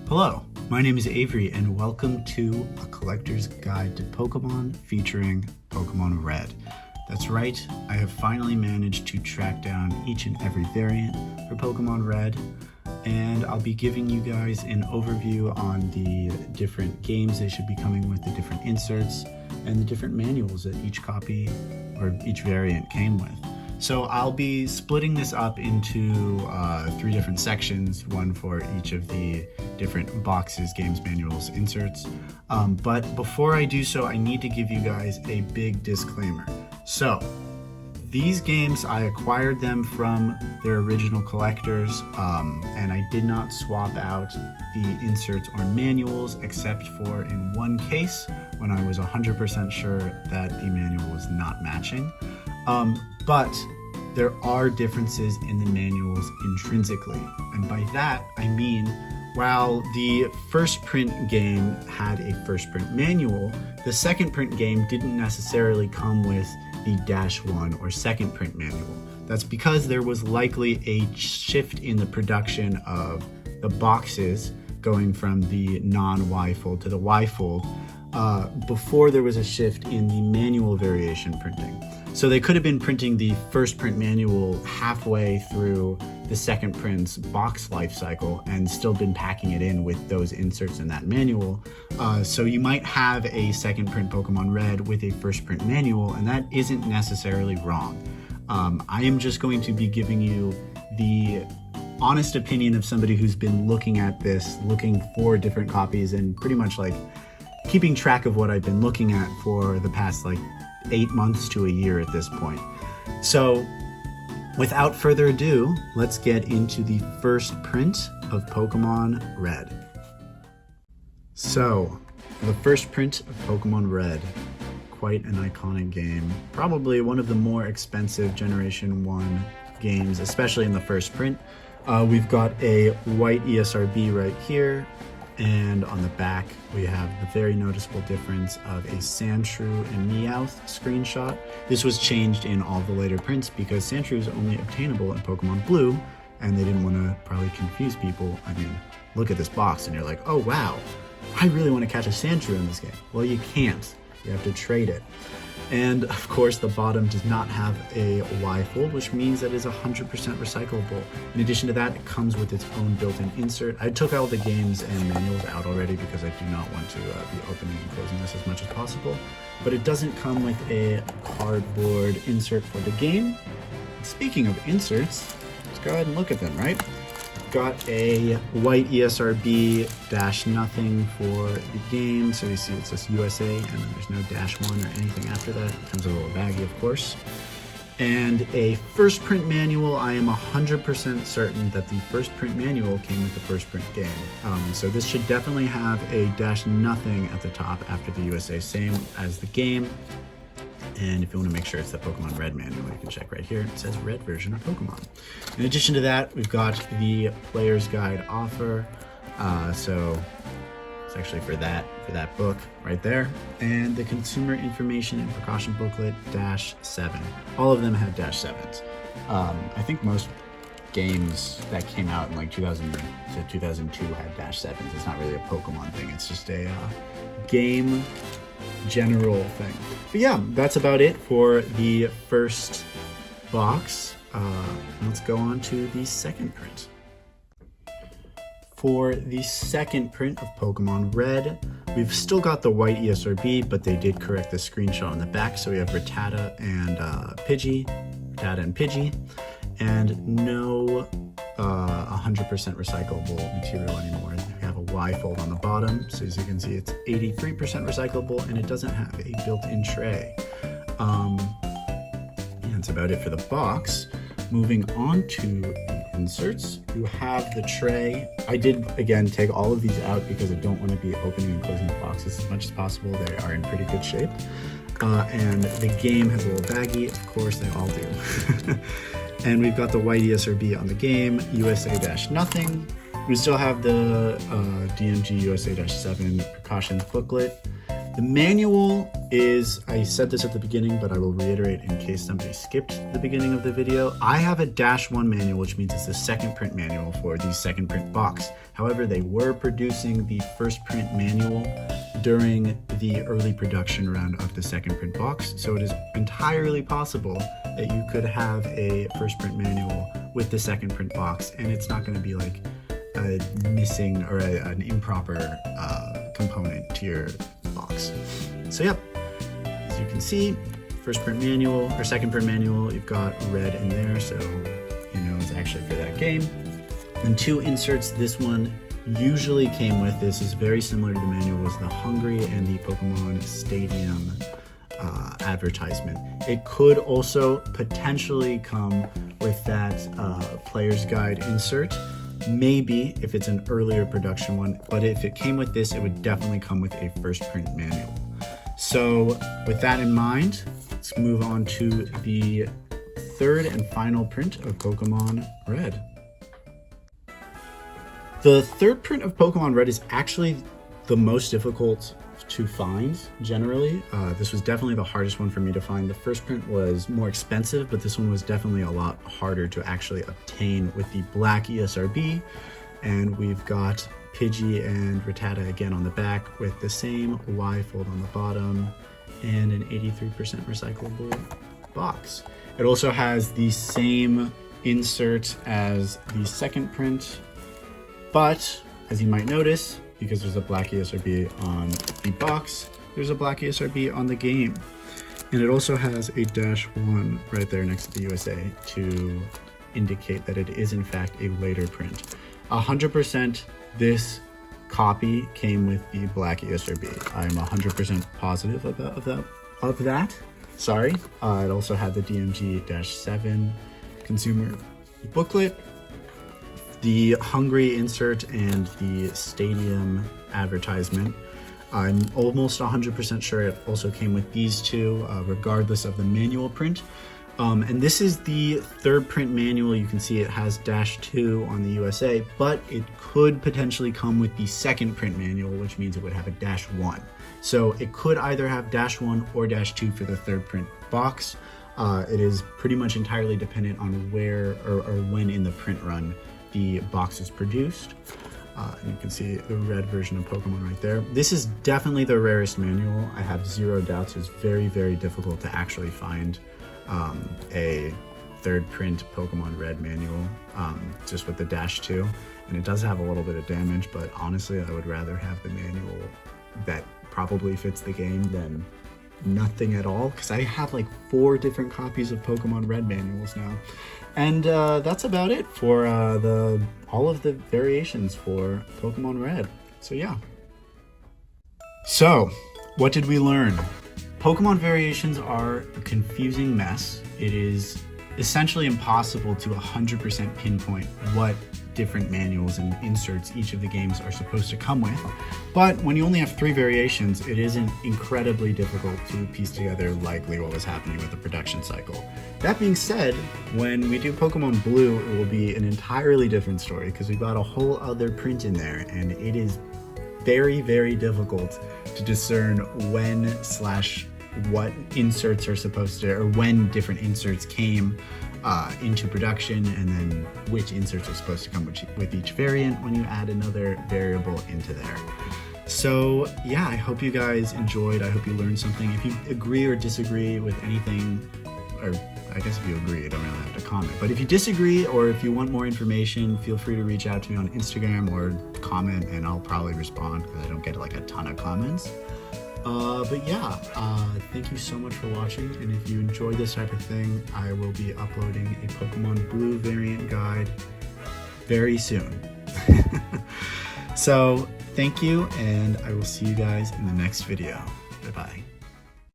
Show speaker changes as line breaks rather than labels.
Hello, my name is Avery and welcome to A Collector's Guide to Pokemon featuring Pokemon Red. That's right, I have finally managed to track down each and every variant for Pokemon Red, and I'll be giving you guys an overview on the different games they should be coming with, the different inserts, and the different manuals that each copy or each variant came with. So I'll be splitting this up into 3 different sections, one for each of the different boxes, games, manuals, inserts. But before I do so, I need to give you guys a big disclaimer. So these games, I acquired them from their original collectors, and I did not swap out the inserts or manuals except for in one case when I was 100% sure that the manual was not matching. But there are differences in the manuals intrinsically. And by that, I mean, while the first print game had a first print manual, the second print game didn't necessarily come with the -1 or second print manual. That's because there was likely a shift in the production of the boxes going from the non-Y fold to the Y fold before there was a shift in the manual variation printing. So they could have been printing the first print manual halfway through the second print's box life cycle and still been packing it in with those inserts in that manual. So you might have a second print Pokemon Red with a first print manual, and that isn't necessarily wrong. I am just going to be giving you the honest opinion of somebody who's been looking at this, looking for different copies, and pretty much like keeping track of what I've been looking at for the past 8 months to a year at this point. So without further ado, let's get into the first print of Pokemon Red. So the first print of Pokemon Red, quite an iconic game, probably one of the more expensive Generation 1 games, especially in the first print. We've got a white ESRB right here, and on the back we have the very noticeable difference of a Sandshrew and Meowth screenshot. This was changed in all the later prints because Sandshrew is only obtainable in Pokemon Blue, and they didn't want to probably confuse people. I mean, look at this box and you're like, oh wow, I really want to catch a Sandshrew in this game. Well, you can't. You have to trade it. And of course, the bottom does not have a Y fold, which means that it's 100% recyclable. In addition to that, it comes with its own built-in insert. I took all the games and manuals out already because I do not want to be opening and closing this as much as possible. But it doesn't come with a cardboard insert for the game. Speaking of inserts, let's go ahead and look at them, right? Got a white ESRB -0 for the game, so you see it says USA and then there's no -1 or anything after that. It comes with a little baggie, of course. And a first print manual. I am 100% certain that the first print manual came with the first print game. So this should definitely have a -0 at the top after the USA, same as the game. And if you want to make sure it's the Pokemon Red manual, you can check right here. It says Red version of Pokemon. In addition to that, we've got the Player's Guide offer. So it's actually for that book right there. And the Consumer Information and Precaution Booklet -7. All of them have -7s. I think most games that came out in 2000 to 2002 had -7s. It's not really a Pokemon thing. It's just a game general thing. But yeah, that's about it for the first box. Let's go on to the second print. For the second print of Pokemon Red, we've still got the white ESRB, but they did correct the screenshot on the back, so we have Rattata and Pidgey, and no 100% recyclable material anymore. We have a Y fold on the bottom, so as you can see it's 83% recyclable, and it doesn't have a built-in tray. That's about it for the box. Moving on to the inserts, you have the tray. I did, again, take all of these out because I don't want to be opening and closing the boxes as much as possible. They are in pretty good shape. And the game has a little baggie, of course they all do. And we've got the white ESRB on the game, USA-0. We still have the DMG USA-7 precautions booklet. The manual is, I said this at the beginning, but I will reiterate in case somebody skipped the beginning of the video. I have a -1 manual, which means it's the second print manual for the second print box. However, they were producing the first print manual during the early production round of the second print box. So it is entirely possible that you could have a first print manual with the second print box, and it's not going to be like a missing or an improper component to your box. So yep, as you can see, first print manual or second print manual, you've got red in there, so you know it's actually for that game. And 2 inserts, this one usually came with. This is very similar to the manual, was the Hungry and the Pokemon Stadium advertisement. It could also potentially come with that player's guide insert, maybe if it's an earlier production one, but if it came with this, it would definitely come with a first print manual. So with that in mind, let's move on to the third and final print of Pokemon Red. The third print of Pokemon Red is actually the most difficult to find generally. This was definitely the hardest one for me to find. The first print was more expensive, but this one was definitely a lot harder to actually obtain with the black ESRB. And we've got Pidgey and Rattata again on the back with the same Y fold on the bottom and an 83% recyclable box. It also has the same insert as the second print, but as you might notice, because there's a black ESRB on the box, there's a black ESRB on the game. And it also has a -1 right there next to the USA to indicate that it is in fact a later print. 100% this copy came with the black ESRB. I'm 100% positive of that. Sorry. It also had the DMG-7 consumer booklet, the Hungry insert, and the Stadium advertisement. I'm almost 100% sure it also came with these two, regardless of the manual print. And this is the third print manual. You can see it has -2 on the USA, but it could potentially come with the second print manual, which means it would have a -1. So it could either have -1 or -2 for the third print box. It is pretty much entirely dependent on where or when in the print run the box is produced. And you can see the red version of Pokemon right there. This is definitely the rarest manual. I have zero doubts. It's very, very difficult to actually find a third print Pokemon Red manual, just with the -2. And it does have a little bit of damage, but honestly, I would rather have the manual that probably fits the game than nothing at all, because I have like 4 different copies of Pokemon Red manuals now. And that's about it for all of the variations for Pokemon Red. So yeah. So, what did we learn? Pokemon variations are a confusing mess. It is essentially impossible to 100% pinpoint what different manuals and inserts each of the games are supposed to come with. But when you only have 3 variations, it isn't incredibly difficult to piece together likely what was happening with the production cycle. That being said, when we do Pokemon Blue, it will be an entirely different story because we've got a whole other print in there, and it is very, very difficult to discern when/what inserts are supposed to, or when different inserts came into production, and then which inserts are supposed to come with each variant when you add another variable into there. So yeah, I hope you guys enjoyed. I hope you learned something. If you agree or disagree with anything, or I guess if you agree, you don't really have to comment. But if you disagree, or if you want more information, feel free to reach out to me on Instagram or comment, and I'll probably respond because I don't get like a ton of comments. But yeah, thank you so much for watching, and if you enjoy this type of thing, I will be uploading a Pokemon Blue variant guide very soon. So thank you, and I will see you guys in the next video. Bye-bye.